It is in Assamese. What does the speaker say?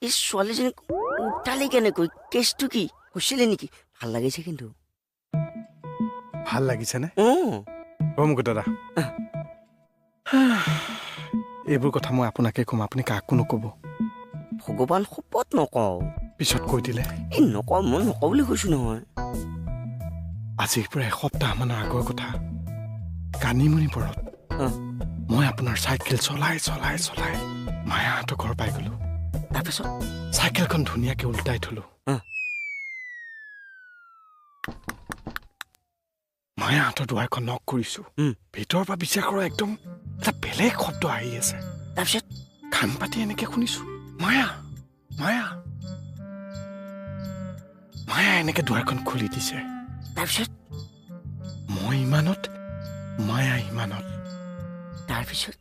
এই ছোৱালীজনী উঠালি কেনেকৈ কেছটো কি হৈছিলে নেকি ভাল লাগিছে কিন্তু ভাল লাগিছেনে মোক দাদা এইবোৰ কথা মই আপোনাকে ক'ম আপুনি কাকো নক'ব ভগৱান শপত নকওঁ পিছত কৈ দিলে এই নকওঁ মই নকওঁ বুলি কৈছো নহয় আজিৰ পৰা এসপ্তাহমানৰ আগৰ কথা কানিমণিপুৰত মই আপোনাৰ চাইকেল চলাই চলাই চলাই মায়াহঁতৰ ঘৰ পাই গ'লো তাৰপিছত চাইকেলখন ধুনীয়াকে উল্টাই থলো মায়াহঁতৰ দুৱাৰখন নক কৰিছো ভিতৰৰ পৰা বিচাৰ কৰা একদম এটা বেলেগ শব্দ আহি আছে তাৰপিছত কাণ পাতি এনেকে শুনিছো মায়া মায়া মায়া এনেকে দুৱাৰখন খুলি দিছে তাৰপিছত মই ইমানত মায়া ইমানত তাৰপিছত